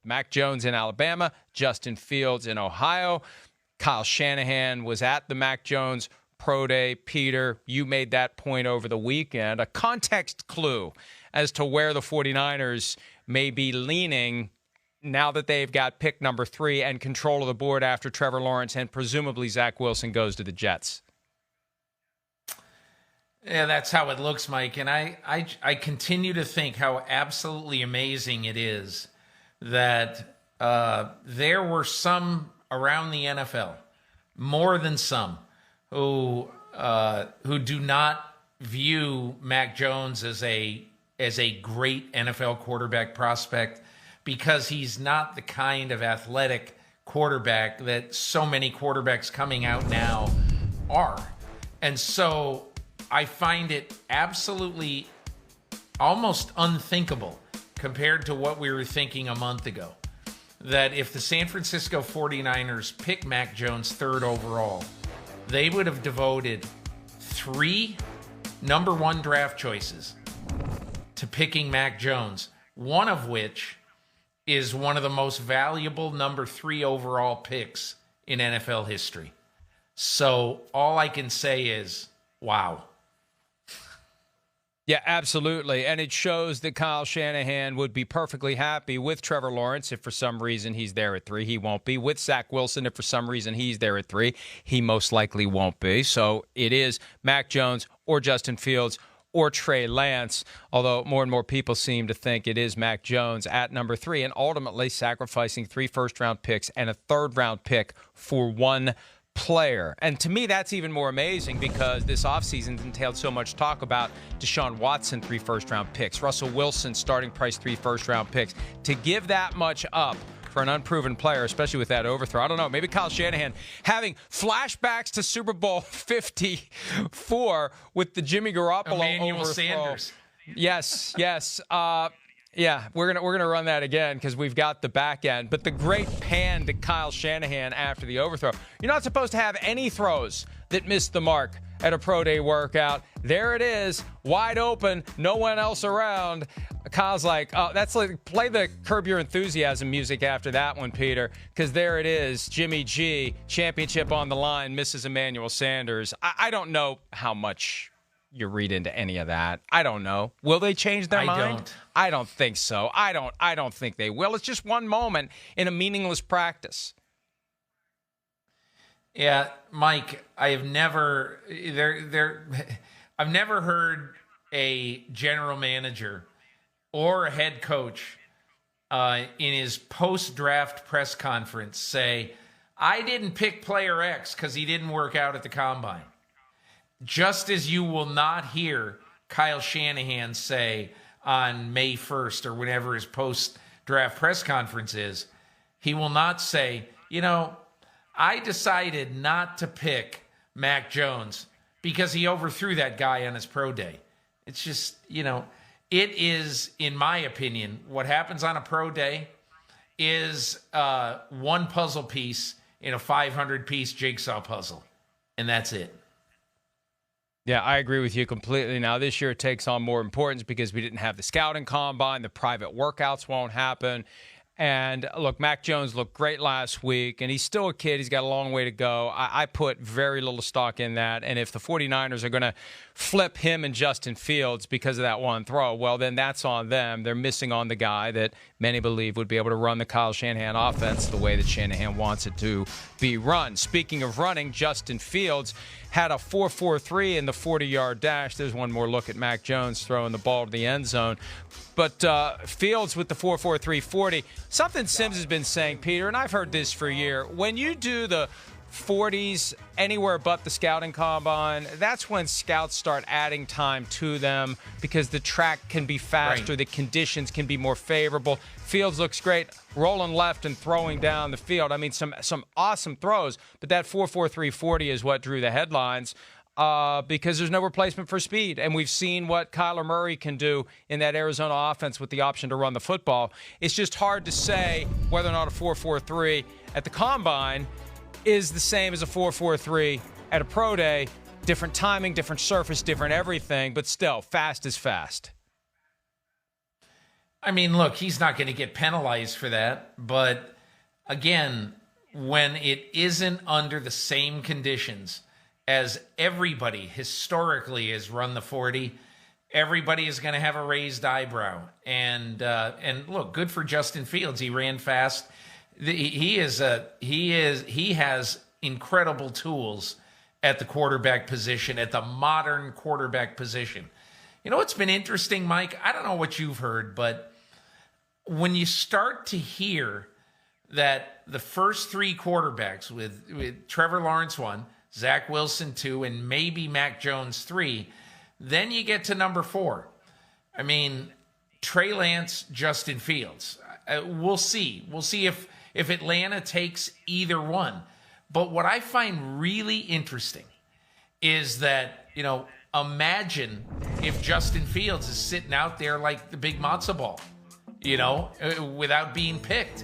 Mac Jones in Alabama, Justin Fields in Ohio. Kyle Shanahan was at the Mac Jones Pro Day. Peter, you made that point over the weekend. A context clue as to where the 49ers may be leaning now that they've got pick number 3 and control of the board after Trevor Lawrence and presumably Zach Wilson goes to the Jets. Yeah, that's how it looks, Mike. And I continue to think how absolutely amazing it is that there were some around the NFL, more than some, who do not view Mac Jones as a great NFL quarterback prospect because he's not the kind of athletic quarterback that so many quarterbacks coming out now are. And so I find it absolutely almost unthinkable compared to what we were thinking a month ago, that if the San Francisco 49ers pick Mac Jones 3rd overall, they would have devoted 3 number 1 draft choices to picking Mac Jones, one of which is one of the most valuable number 3 overall picks in NFL history. So all I can say is, wow. Yeah, absolutely. And it shows that Kyle Shanahan would be perfectly happy with Trevor Lawrence if for some reason he's there at 3. He won't be. With Zach Wilson, if for some reason he's there at 3, he most likely won't be. So it is Mac Jones or Justin Fields or Trey Lance, although more and more people seem to think it is Mac Jones at number 3 and ultimately sacrificing 3 first-round picks and a third-round pick for one player. And to me, that's even more amazing because this offseason entailed so much talk about Deshaun Watson, 3 first-round picks, Russell Wilson, starting price 3 first-round picks. To give that much up for an unproven player, especially with that overthrow, I don't know, maybe Kyle Shanahan having flashbacks to Super Bowl 54 with the Jimmy Garoppolo Emmanuel overthrow. Sanders. Yes. Yeah, we're gonna run that again because we've got the back end. But the great pan to Kyle Shanahan after the overthrow. You're not supposed to have any throws that miss the mark at a pro day workout. There it is, wide open, no one else around. Kyle's like, oh, that's like, play the Curb Your Enthusiasm music after that one, Peter, because there it is, Jimmy G, championship on the line, misses Emmanuel Sanders. I don't know how much you read into any of that. I don't know. Will they change their mind? I don't think so. I don't think they will. It's just one moment in a meaningless practice. Yeah, Mike, I've never heard a general manager or a head coach in his post-draft press conference say, I didn't pick player X because he didn't work out at the combine. Just as you will not hear Kyle Shanahan say on May 1st or whenever his post-draft press conference is, he will not say, I decided not to pick Mac Jones because he overthrew that guy on his pro day. It's just, it is, in my opinion, what happens on a pro day is one puzzle piece in a 500-piece jigsaw puzzle, and that's it. Yeah, I agree with you completely. Now, this year it takes on more importance because we didn't have the scouting combine. The private workouts won't happen. And look, Mac Jones looked great last week, and he's still a kid. He's got a long way to go. I put very little stock in that. And if the 49ers are going to flip him and Justin Fields because of that one throw, well, then that's on them. They're missing on the guy that many believe would be able to run the Kyle Shanahan offense the way that Shanahan wants it to be run. Speaking of running, Justin Fields had a 4.43 in the 40-yard dash. There's one more look at Mac Jones throwing the ball to the end zone. But Fields with the 4.43 40. Something Sims has been saying, Peter, and I've heard this for a year. When you do the 40s anywhere but the scouting combine, that's when scouts start adding time to them because the track can be faster, right. The conditions can be more favorable. Fields looks great, rolling left and throwing down the field. I mean, some awesome throws, but that 4.43 40 is what drew the headlines. Because there's no replacement for speed. And we've seen what Kyler Murray can do in that Arizona offense with the option to run the football. It's just hard to say whether or not a 4.43 at the combine is the same as a 4.43 at a pro day. Different timing, different surface, different everything, but still, fast is fast. I mean, look, he's not going to get penalized for that. But again, when it isn't under the same conditions as everybody historically has run the 40, everybody is going to have a raised eyebrow. And look, good for Justin Fields. He ran fast. He has incredible tools at the quarterback position, at the modern quarterback position. You know what's been interesting, Mike? I don't know what you've heard, but when you start to hear that the first three quarterbacks with Trevor Lawrence 1, Zach Wilson 2, and maybe Mac Jones 3, then you get to number 4. I mean, Trey Lance, Justin Fields. We'll see. We'll see if Atlanta takes either one. But what I find really interesting is that, imagine if Justin Fields is sitting out there like the big matzo ball, without being picked.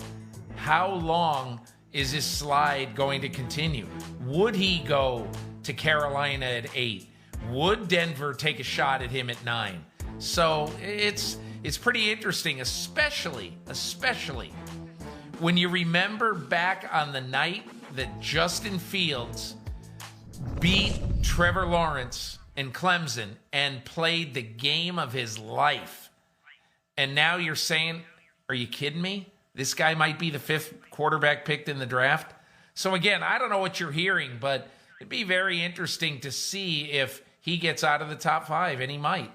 How long is this slide going to continue? Would he go to Carolina at 8? Would Denver take a shot at him at 9? So it's pretty interesting, especially when you remember back on the night that Justin Fields beat Trevor Lawrence in Clemson and played the game of his life. And now you're saying, are you kidding me? This guy might be the 5th quarterback picked in the draft. So again, I don't know what you're hearing, but it'd be very interesting to see if he gets out of the top 5, and he might.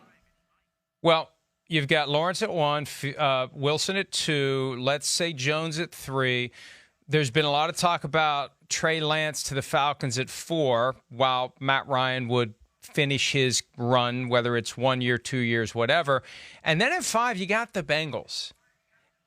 Well, you've got Lawrence at 1, Wilson at 2, let's say Jones at 3. There's been a lot of talk about Trey Lance to the Falcons at 4, while Matt Ryan would finish his run, whether it's 1 year, 2 years, whatever. And then at 5, you got the Bengals.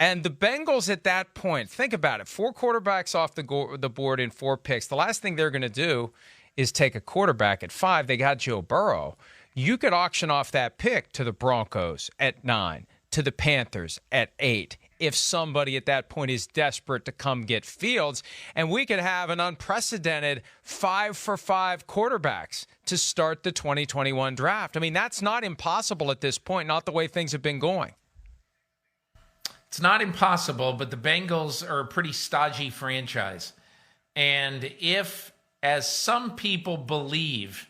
And the Bengals at that point, think about it, 4 quarterbacks off the board in 4 picks. The last thing they're going to do is take a quarterback at 5. They got Joe Burrow. You could auction off that pick to the Broncos at 9, to the Panthers at 8, if somebody at that point is desperate to come get Fields. And we could have an unprecedented 5-for-5 quarterbacks to start the 2021 draft. I mean, that's not impossible at this point, not the way things have been going. It's not impossible, but the Bengals are a pretty stodgy franchise. And if, as some people believe,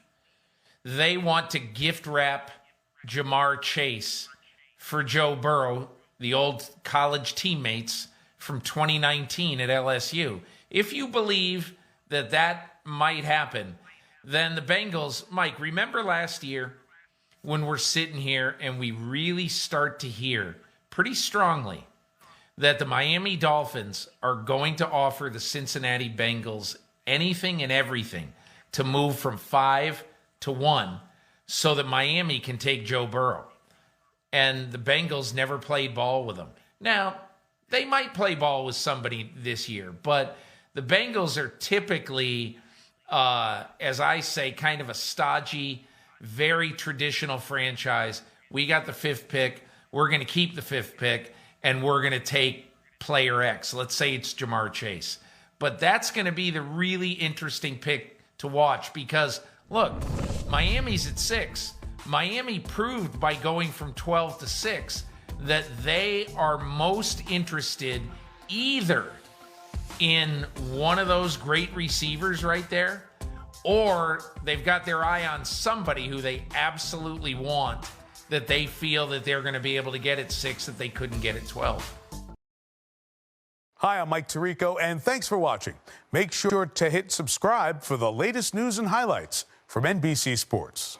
they want to gift wrap Jamar Chase for Joe Burrow, the old college teammates from 2019 at LSU, if you believe that that might happen, then the Bengals, Mike, remember last year when we're sitting here and we really start to hear pretty strongly that the Miami Dolphins are going to offer the Cincinnati Bengals anything and everything to move from 5 to 1 so that Miami can take Joe Burrow. And the Bengals never played ball with them. Now, they might play ball with somebody this year, but the Bengals are typically, as I say, kind of a stodgy, very traditional franchise. We got the 5th pick. We're going to keep the 5th pick, and we're going to take player X. Let's say it's Jamar Chase. But that's going to be the really interesting pick to watch because, look, Miami's at 6. Miami proved by going from 12 to 6 that they are most interested either in one of those great receivers right there, or they've got their eye on somebody who they absolutely want that they feel that they're going to be able to get at 6 that they couldn't get at 12. Hi, I'm Mike Tirico, and thanks for watching. Make sure to hit subscribe for the latest news and highlights from NBC Sports.